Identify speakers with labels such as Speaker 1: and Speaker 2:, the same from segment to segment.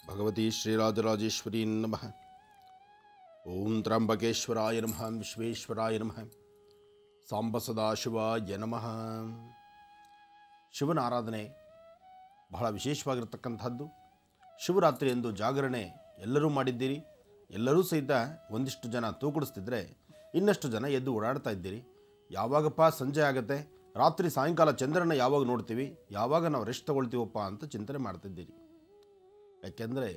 Speaker 1: भगवती श्रीराजराजेश्वरी नमः। ओं त्र्यंबकेश्वराय नमः, विश्वेश्वराय नमः, सांब सदाशिवाय नमः। ಶಿವನ ಆರಾಧನೆ ಬಹಳ ವಿಶೇಷವಾಗಿರತಕ್ಕಂಥದ್ದು. ಶಿವರಾತ್ರಿ ಎಂದು ಜಾಗರಣೆ ಎಲ್ಲರೂ ಮಾಡಿದ್ದೀರಿ. ಎಲ್ಲರೂ ಸಹಿತ ಒಂದಿಷ್ಟು ಜನ ತೂಕಡಿಸ್ತಿದ್ರೆ ಇನ್ನಷ್ಟು ಜನ ಎದ್ದು ಓಡಾಡ್ತಾ ಇದ್ದೀರಿ. ಯಾವಾಗಪ್ಪ ಸಂಜೆ ಆಗುತ್ತೆ, ರಾತ್ರಿ ಸಾಯಂಕಾಲ ಚಂದ್ರನ ಯಾವಾಗ ನೋಡ್ತೀವಿ, ಯಾವಾಗ ನಾವು ರೆಸ್ಟ್ ತಗೊಳ್ತೀವಪ್ಪ ಅಂತ ಚಿಂತನೆ ಮಾಡ್ತಿದ್ದೀರಿ. ಯಾಕೆಂದರೆ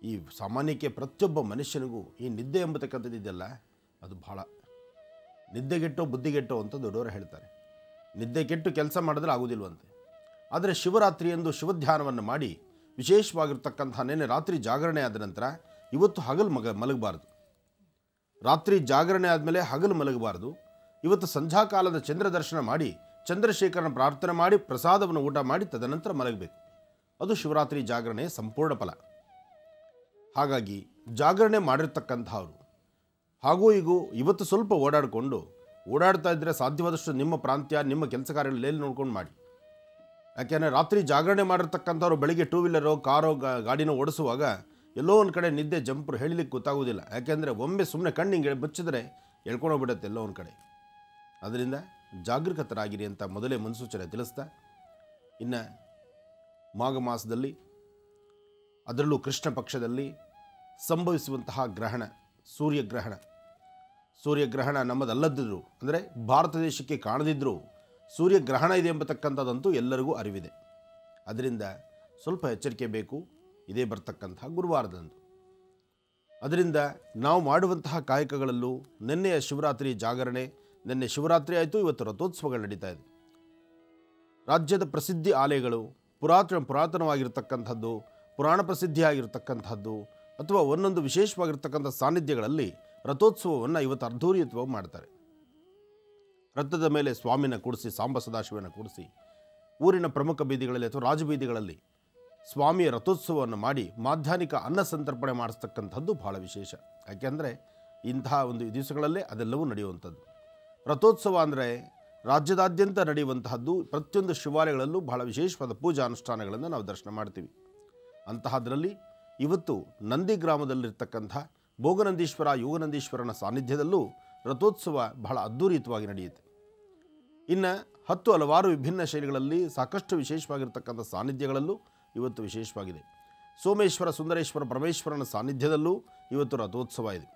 Speaker 1: ಈ ಸಾಮಾನ್ಯಕ್ಕೆ ಪ್ರತಿಯೊಬ್ಬ ಮನುಷ್ಯನಿಗೂ ಈ ನಿದ್ದೆ ಎಂಬತಕ್ಕಂಥದ್ದಿದೆಯಲ್ಲ, ಅದು ಬಹಳ ನಿದ್ದೆಗೆಟ್ಟೋ ಬುದ್ಧಿಗೆಟ್ಟೋ ಅಂತ ದೊಡ್ಡವರು ಹೇಳ್ತಾರೆ. ನಿದ್ದೆ ಕೆಟ್ಟು ಕೆಲಸ ಮಾಡಿದ್ರೆ ಆಗೋದಿಲ್ವಂತೆ. ಆದರೆ ಶಿವರಾತ್ರಿ ಎಂದು ಶಿವಧ್ಯಾನವನ್ನು ಮಾಡಿ ವಿಶೇಷವಾಗಿರ್ತಕ್ಕಂಥ ನೆನೆ ರಾತ್ರಿ ಜಾಗರಣೆ ಆದ ನಂತರ ಇವತ್ತು ಹಗಲು ಮಲಗಬಾರ್ದು. ರಾತ್ರಿ ಜಾಗರಣೆ ಆದಮೇಲೆ ಹಗಲು ಮಲಗಬಾರ್ದು. ಇವತ್ತು ಸಂಧ್ಯಾಕಾಲದ ಚಂದ್ರ ದರ್ಶನ ಮಾಡಿ ಚಂದ್ರಶೇಖರನ ಪ್ರಾರ್ಥನೆ ಮಾಡಿ ಪ್ರಸಾದವನ್ನು ಊಟ ಮಾಡಿ ತದನಂತರ ಮಲಗಬೇಕು. ಅದು ಶಿವರಾತ್ರಿ ಜಾಗರಣೆಯ ಸಂಪೂರ್ಣ ಫಲ. ಹಾಗಾಗಿ ಜಾಗರಣೆ ಮಾಡಿರ್ತಕ್ಕಂಥವ್ರು ಹಾಗೂ ಈಗ ಇವತ್ತು ಸ್ವಲ್ಪ ಓಡಾಡ್ತಾ ಇದ್ದರೆ ಸಾಧ್ಯವಾದಷ್ಟು ನಿಮ್ಮ ಪ್ರಾಂತ್ಯ, ನಿಮ್ಮ ಕೆಲಸ ಕಾರ್ಯಗಳಲ್ಲಿ ನೋಡ್ಕೊಂಡು ಮಾಡಿ. ಯಾಕೆಂದರೆ ರಾತ್ರಿ ಜಾಗರಣೆ ಮಾಡಿರ್ತಕ್ಕಂಥವ್ರು ಬೆಳಿಗ್ಗೆ ಟೂ ವೀಲರೋ ಕಾರೋ ಗಾಡಿನೋ ಓಡಿಸುವಾಗ ಎಲ್ಲೋ ಒಂದು ಕಡೆ ನಿದ್ದೆ ಜಂಪರು ಹೇಳಲಿಕ್ಕೆ ಗೊತ್ತಾಗೋದಿಲ್ಲ. ಯಾಕೆಂದರೆ ಒಮ್ಮೆ ಸುಮ್ಮನೆ ಕಣ್ಣಿಂಗೆ ಮುಚ್ಚಿದ್ರೆ ಎಳ್ಕೊಂಡೋಗ್ಬಿಡುತ್ತೆ ಎಲ್ಲೋ ಒಂದು ಕಡೆ. ಅದರಿಂದ ಜಾಗೃತರಾಗಿರಿ ಅಂತ ಮೊದಲೇ ಮುನ್ಸೂಚನೆ ತಿಳಿಸ್ತಾ, ಇನ್ನು ಮಾಘ ಮಾಸದಲ್ಲಿ ಅದರಲ್ಲೂ ಕೃಷ್ಣ ಪಕ್ಷದಲ್ಲಿ ಸಂಭವಿಸುವಂತಹ ಗ್ರಹಣ ಸೂರ್ಯಗ್ರಹಣ ನಮ್ಮದಲ್ಲದಿದ್ದರೂ, ಅಂದರೆ ಭಾರತ ದೇಶಕ್ಕೆ ಕಾಣದಿದ್ದರೂ ಸೂರ್ಯಗ್ರಹಣ ಇದೆ ಎಂಬತಕ್ಕಂಥದ್ದಂತೂ ಎಲ್ಲರಿಗೂ ಅರಿವಿದೆ. ಅದರಿಂದ ಸ್ವಲ್ಪ ಎಚ್ಚರಿಕೆ ಬೇಕು. ಇದೇ ಬರ್ತಕ್ಕಂತಹ ಗುರುವಾರದಂದು. ಅದರಿಂದ ನಾವು ಮಾಡುವಂತಹ ಕಾಯಕಗಳಲ್ಲೂ ನಿನ್ನೆಯ ಶಿವರಾತ್ರಿ ಜಾಗರಣೆ, ನಿನ್ನೆ ಶಿವರಾತ್ರಿ ಆಯಿತು, ಇವತ್ತು ರಥೋತ್ಸವಗಳು ನಡೀತಾ ಇದೆ. ರಾಜ್ಯದ ಪ್ರಸಿದ್ಧಿ ಆಲಯಗಳು, ಪುರಾತನವಾಗಿರ್ತಕ್ಕಂಥದ್ದು, ಪುರಾಣ ಪ್ರಸಿದ್ಧಿಯಾಗಿರ್ತಕ್ಕಂಥದ್ದು ಅಥವಾ ಒಂದೊಂದು ವಿಶೇಷವಾಗಿರ್ತಕ್ಕಂಥ ಸಾನ್ನಿಧ್ಯಗಳಲ್ಲಿ ರಥೋತ್ಸವವನ್ನು ಇವತ್ತು ಅರ್ಧೂರಿಯುತವಾಗಿ ಮಾಡ್ತಾರೆ. ರಥದ ಮೇಲೆ ಸ್ವಾಮಿನ ಕೂಡಿಸಿ, ಸಾಂಬ ಸದಾಶಿವನ ಕೂಡಿಸಿ ಊರಿನ ಪ್ರಮುಖ ಬೀದಿಗಳಲ್ಲಿ ಅಥವಾ ರಾಜಬೀದಿಗಳಲ್ಲಿ ಸ್ವಾಮಿಯ ರಥೋತ್ಸವವನ್ನು ಮಾಡಿ ಮಾಧ್ಯಾಹ್ನಿಕ ಅನ್ನ ಸಂತರ್ಪಣೆ ಮಾಡಿಸ್ತಕ್ಕಂಥದ್ದು ಬಹಳ ವಿಶೇಷ. ಯಾಕೆಂದರೆ ಇಂತಹ ಒಂದು ದಿವಸಗಳಲ್ಲೇ ಅದೆಲ್ಲವೂ ನಡೆಯುವಂಥದ್ದು. ರಥೋತ್ಸವ ಅಂದರೆ ರಾಜ್ಯದಾದ್ಯಂತ ನಡೆಯುವಂತಹದ್ದು. ಪ್ರತಿಯೊಂದು ಶಿವಾಲಯಗಳಲ್ಲೂ ಬಹಳ ವಿಶೇಷವಾದ ಪೂಜಾ ಅನುಷ್ಠಾನಗಳನ್ನು ನಾವು ದರ್ಶನ ಮಾಡ್ತೀವಿ. ಅಂತಹದ್ರಲ್ಲಿ ಇವತ್ತು ನಂದಿ ಗ್ರಾಮದಲ್ಲಿರ್ತಕ್ಕಂಥ ಭೋಗನಂದೀಶ್ವರ, ಯೋಗನಂದೀಶ್ವರನ ಸಾನ್ನಿಧ್ಯದಲ್ಲೂ ರಥೋತ್ಸವ ಬಹಳ ಅದ್ಧೂರಿತವಾಗಿ ನಡೆಯುತ್ತೆ. ಇನ್ನು ಹಲವಾರು ವಿಭಿನ್ನ ಶೈಲಿಗಳಲ್ಲಿ ಸಾಕಷ್ಟು ವಿಶೇಷವಾಗಿರ್ತಕ್ಕಂಥ ಸಾನ್ನಿಧ್ಯಗಳಲ್ಲೂ ಇವತ್ತು ವಿಶೇಷವಾಗಿದೆ. ಸೋಮೇಶ್ವರ, ಸುಂದರೇಶ್ವರ, ಪರಮೇಶ್ವರನ ಸಾನ್ನಿಧ್ಯದಲ್ಲೂ ಇವತ್ತು ರಥೋತ್ಸವ ಇದೆ.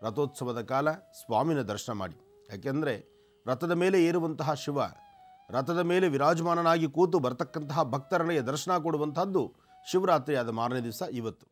Speaker 1: ರಥೋತ್ಸವದ ಕಾಲ ಸ್ವಾಮಿನ ದರ್ಶನ ಮಾಡಿ. ಯಾಕೆಂದರೆ ರಥದ ಮೇಲೆ ಏರುವಂತಹ ಶಿವ ರಥದ ಮೇಲೆ ವಿರಾಜಮಾನನಾಗಿ ಕೂತು ಬರ್ತಕ್ಕಂತಹ ಭಕ್ತರಿಗೆ ದರ್ಶನ ಕೊಡುವಂತಹದ್ದು ಶಿವರಾತ್ರಿಯಾದ ಮಾರನೇ ದಿವಸ ಇವತ್ತು.